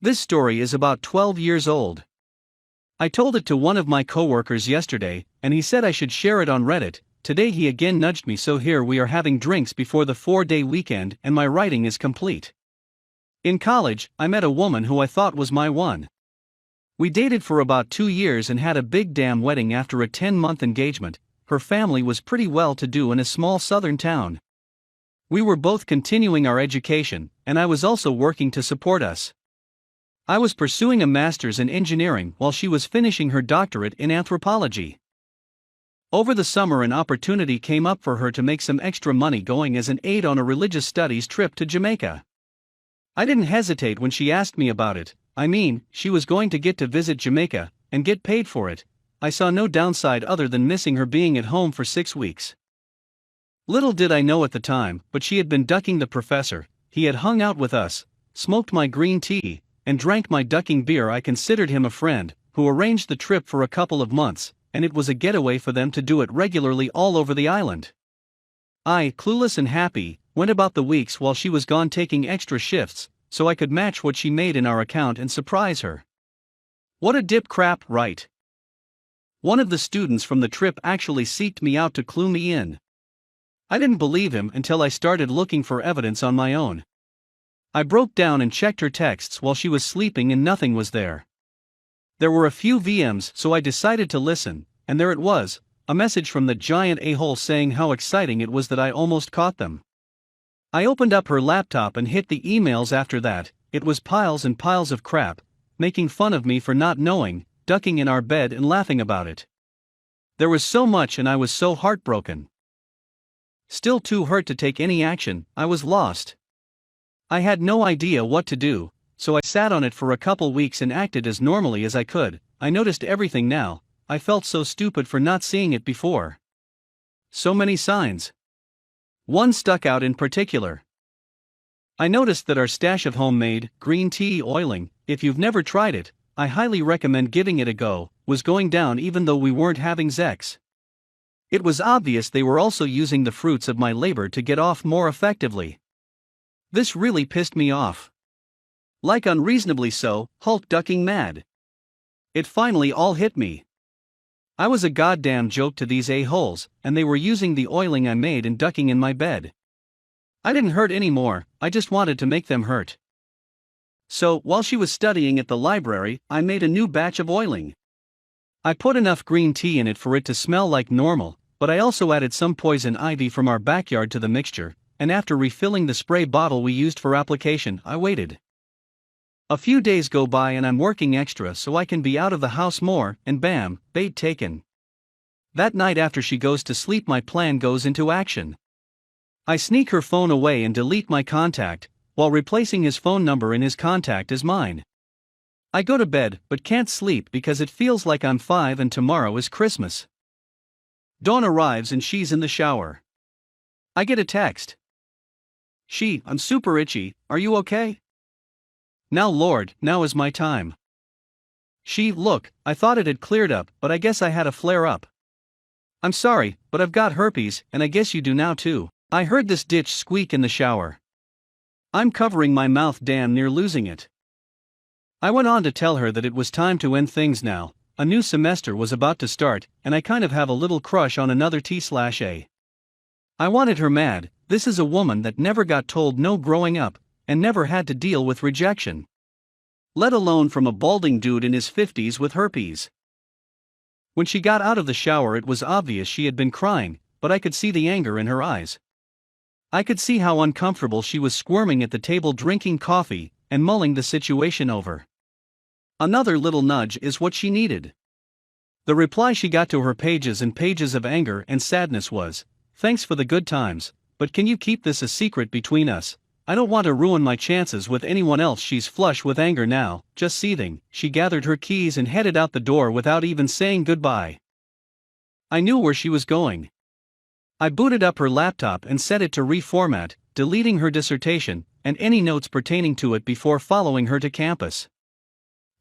This story is about 12 years old. I told it to one of my coworkers yesterday, and he said I should share it on Reddit. Today he again nudged me, so here we are having drinks before the 4-day weekend, and my writing is complete. In college, I met a woman who I thought was my one. We dated for about 2 years and had a big damn wedding after a 10-month engagement. Her family was pretty well to do in a small southern town. We were both continuing our education, and I was also working to support us. I was pursuing a master's in engineering while she was finishing her doctorate in anthropology. Over the summer, an opportunity came up for her to make some extra money going as an aide on a religious studies trip to Jamaica. I didn't hesitate when she asked me about it. I mean, she was going to get to visit Jamaica and get paid for it. I saw no downside other than missing her being at home for 6 weeks. Little did I know at the time, but she had been ducking the professor. He had hung out with us, smoked my green tea, and drank my ducking beer. I considered him a friend who arranged the trip for a couple of months, and it was a getaway for them to do it regularly all over the island. I, clueless and happy, went about the weeks while she was gone taking extra shifts, so I could match what she made in our account and surprise her. What a dip crap, right? One of the students from the trip actually seeked me out to clue me in. I didn't believe him until I started looking for evidence on my own. I broke down and checked her texts while she was sleeping and nothing was there. There were a few VMs, so I decided to listen, and there it was, a message from the giant a-hole saying how exciting it was that I almost caught them. I opened up her laptop and hit the emails after that. It was piles and piles of crap, making fun of me for not knowing, ducking in our bed and laughing about it. There was so much and I was so heartbroken. Still too hurt to take any action. I was lost. I had no idea what to do, so I sat on it for a couple weeks and acted as normally as I could. I noticed everything now. I felt so stupid for not seeing it before. So many signs. One stuck out in particular. I noticed that our stash of homemade green tea oiling, if you've never tried it, I highly recommend giving it a go, was going down even though we weren't having Zex. It was obvious they were also using the fruits of my labor to get off more effectively. This really pissed me off. Like unreasonably so, Hulk ducking mad. It finally all hit me. I was a goddamn joke to these a-holes, and they were using the oiling I made and ducking in my bed. I didn't hurt anymore, I just wanted to make them hurt. So, while she was studying at the library, I made a new batch of oiling. I put enough green tea in it for it to smell like normal, but I also added some poison ivy from our backyard to the mixture, and after refilling the spray bottle we used for application, I waited. A few days go by and I'm working extra so I can be out of the house more, and bam, bait taken. That night after she goes to sleep, my plan goes into action. I sneak her phone away and delete my contact, while replacing his phone number in his contact as mine. I go to bed but can't sleep because it feels like I'm 5 and tomorrow is Christmas. Dawn arrives and she's in the shower. I get a text. I'm super itchy, are you okay? Now Lord, now is my time. Look, I thought it had cleared up, but I guess I had a flare up. I'm sorry, but I've got herpes, and I guess you do now too. I heard this ditch squeak in the shower. I'm covering my mouth, damn near losing it. I went on to tell her that it was time to end things now. A new semester was about to start, and I kind of have a little crush on another T/A. I wanted her mad. This is a woman that never got told no growing up, and never had to deal with rejection. Let alone from a balding dude in his 50s with herpes. When she got out of the shower, it was obvious she had been crying, but I could see the anger in her eyes. I could see how uncomfortable she was, squirming at the table drinking coffee, and mulling the situation over. Another little nudge is what she needed. The reply she got to her pages and pages of anger and sadness was, "Thanks for the good times, but can you keep this a secret between us? I don't want to ruin my chances with anyone else." She's flush with anger now, just seething. She gathered her keys and headed out the door without even saying goodbye. I knew where she was going. I booted up her laptop and set it to reformat, deleting her dissertation and any notes pertaining to it before following her to campus.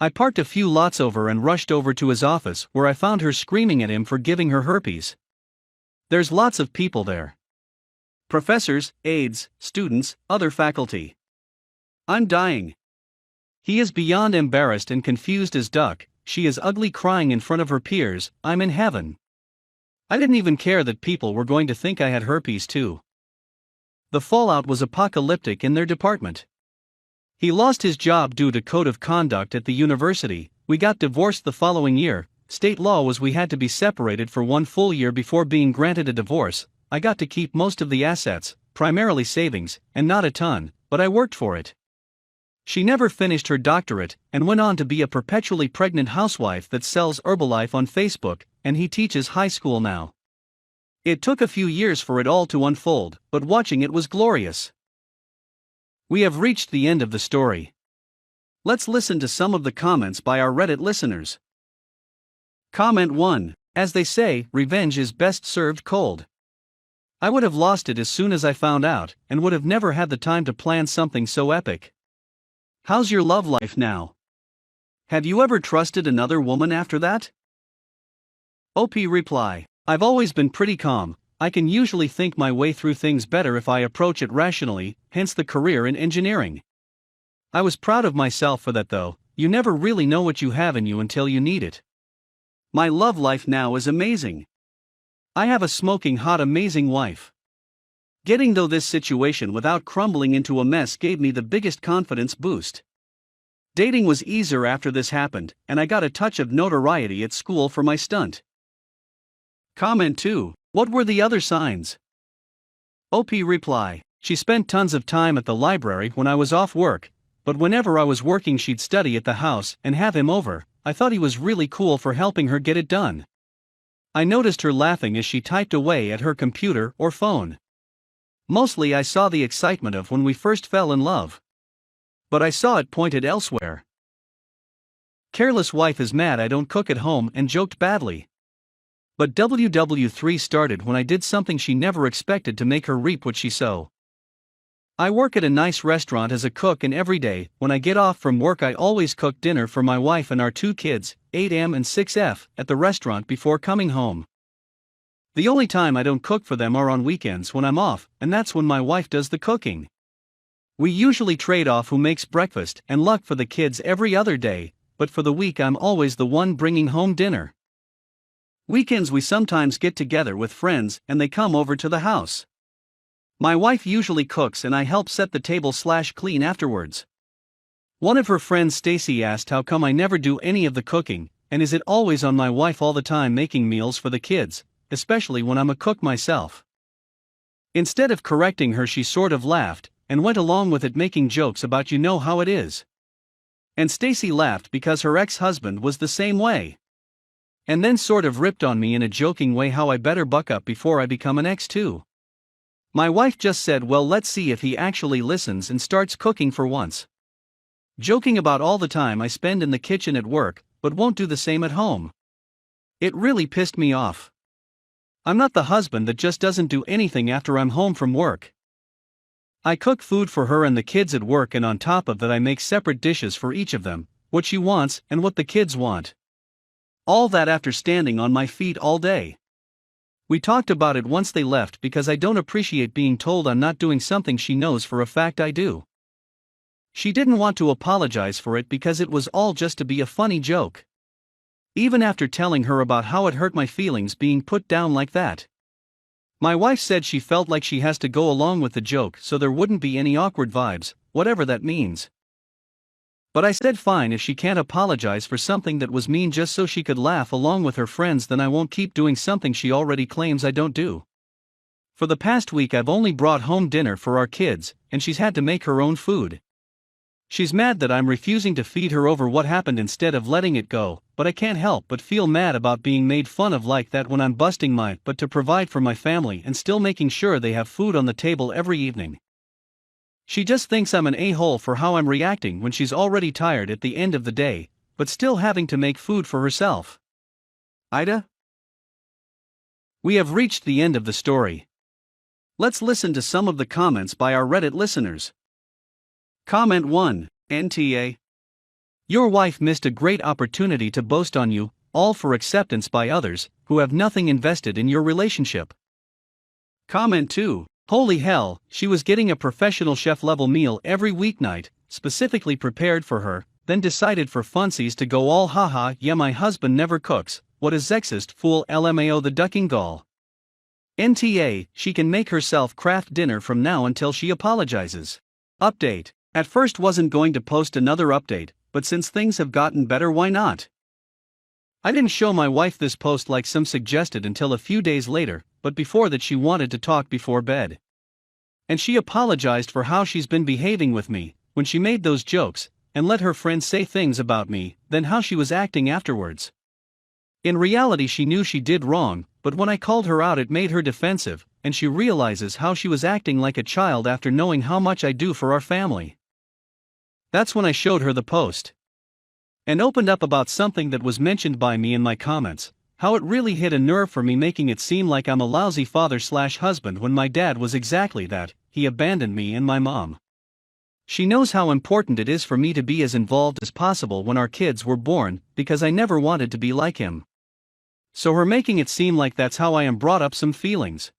I parked a few lots over and rushed over to his office, where I found her screaming at him for giving her herpes. There's lots of people there. Professors, aides, students, other faculty. I'm dying. He is beyond embarrassed and confused as duck. She is ugly, crying in front of her peers. I'm in heaven. I didn't even care that people were going to think I had herpes too. The fallout was apocalyptic in their department. He lost his job due to code of conduct at the university. We got divorced the following year. State law was we had to be separated for 1 full year before being granted a divorce. I got to keep most of the assets, primarily savings, and not a ton, but I worked for it. She never finished her doctorate and went on to be a perpetually pregnant housewife that sells Herbalife on Facebook, and he teaches high school now. It took a few years for it all to unfold, but watching it was glorious. We have reached the end of the story. Let's listen to some of the comments by our Reddit listeners. Comment 1. As they say, revenge is best served cold. I would have lost it as soon as I found out, and would have never had the time to plan something so epic. How's your love life now? Have you ever trusted another woman after that? OP reply. I've always been pretty calm. I can usually think my way through things better if I approach it rationally, hence the career in engineering. I was proud of myself for that though. You never really know what you have in you until you need it. My love life now is amazing. I have a smoking hot amazing wife. Getting through this situation without crumbling into a mess gave me the biggest confidence boost. Dating was easier after this happened, and I got a touch of notoriety at school for my stunt. Comment 2. What were the other signs? OP reply. She spent tons of time at the library when I was off work, but whenever I was working she'd study at the house and have him over. I thought he was really cool for helping her get it done. I noticed her laughing as she typed away at her computer or phone. Mostly I saw the excitement of when we first fell in love. But I saw it pointed elsewhere. Careless wife is mad I don't cook at home and joked badly. But WW3 started when I did something she never expected to make her reap what she sow. I work at a nice restaurant as a cook, and every day, when I get off from work I always cook dinner for my wife and our 2 kids, 8M and 6F, at the restaurant before coming home. The only time I don't cook for them are on weekends when I'm off, and that's when my wife does the cooking. We usually trade off who makes breakfast and luck for the kids every other day, but for the week I'm always the one bringing home dinner. Weekends we sometimes get together with friends and they come over to the house. My wife usually cooks and I help set the table/clean afterwards. One of her friends, Stacy, asked how come I never do any of the cooking, and is it always on my wife all the time making meals for the kids, especially when I'm a cook myself. Instead of correcting her she sort of laughed, and went along with it, making jokes about you know how it is. And Stacy laughed because her ex-husband was the same way. And then sort of ripped on me in a joking way how I better buck up before I become an ex too. My wife just said, well, let's see if he actually listens and starts cooking for once. Joking about all the time I spend in the kitchen at work, but won't do the same at home. It really pissed me off. I'm not the husband that just doesn't do anything after I'm home from work. I cook food for her and the kids at work, and on top of that I make separate dishes for each of them, what she wants and what the kids want. All that after standing on my feet all day. We talked about it once they left because I don't appreciate being told I'm not doing something she knows for a fact I do. She didn't want to apologize for it because it was all just to be a funny joke. Even after telling her about how it hurt my feelings being put down like that. My wife said she felt like she has to go along with the joke so there wouldn't be any awkward vibes, whatever that means. But I said fine, if she can't apologize for something that was mean just so she could laugh along with her friends, then I won't keep doing something she already claims I don't do. For the past week I've only brought home dinner for our kids, and she's had to make her own food. She's mad that I'm refusing to feed her over what happened instead of letting it go, but I can't help but feel mad about being made fun of like that when I'm busting my butt to provide for my family and still making sure they have food on the table every evening. She just thinks I'm an a-hole for how I'm reacting when she's already tired at the end of the day, but still having to make food for herself. Ida? We have reached the end of the story. Let's listen to some of the comments by our Reddit listeners. Comment 1, NTA. Your wife missed a great opportunity to boast on you, all for acceptance by others, who have nothing invested in your relationship. Comment 2, holy hell, she was getting a professional chef-level meal every weeknight, specifically prepared for her, then decided for funsies to go all haha yeah my husband never cooks, what a sexist fool LMAO the ducking doll. NTA, she can make herself craft dinner from now until she apologizes. Update. At first wasn't going to post another update, but since things have gotten better why not? I didn't show my wife this post like some suggested until a few days later, but before that she wanted to talk before bed. And she apologized for how she's been behaving with me, when she made those jokes, and let her friends say things about me, then how she was acting afterwards. In reality she knew she did wrong, but when I called her out it made her defensive, and she realizes how she was acting like a child after knowing how much I do for our family. That's when I showed her the post. And opened up about something that was mentioned by me in my comments, how it really hit a nerve for me, making it seem like I'm a lousy father/husband when my dad was exactly that. He abandoned me and my mom. She knows how important it is for me to be as involved as possible when our kids were born, because I never wanted to be like him. So her making it seem like that's how I am brought up some feelings.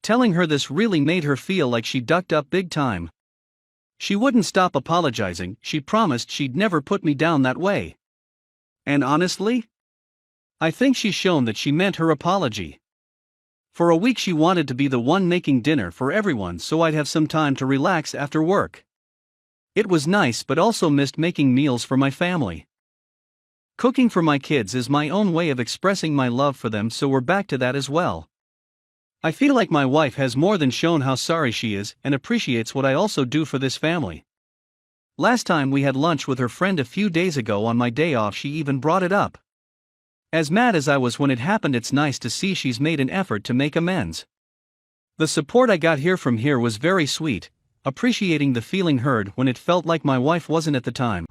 Telling her this really made her feel like she ducked up big time. She wouldn't stop apologizing, she promised she'd never put me down that way. And honestly, I think she's shown that she meant her apology. For a week she wanted to be the one making dinner for everyone so I'd have some time to relax after work. It was nice but also missed making meals for my family. Cooking for my kids is my own way of expressing my love for them, so we're back to that as well. I feel like my wife has more than shown how sorry she is and appreciates what I also do for this family. Last time we had lunch with her friend a few days ago on my day off, she even brought it up. As mad as I was when it happened, it's nice to see she's made an effort to make amends. The support I got here from here was very sweet, appreciating the feeling heard when it felt like my wife wasn't at the time.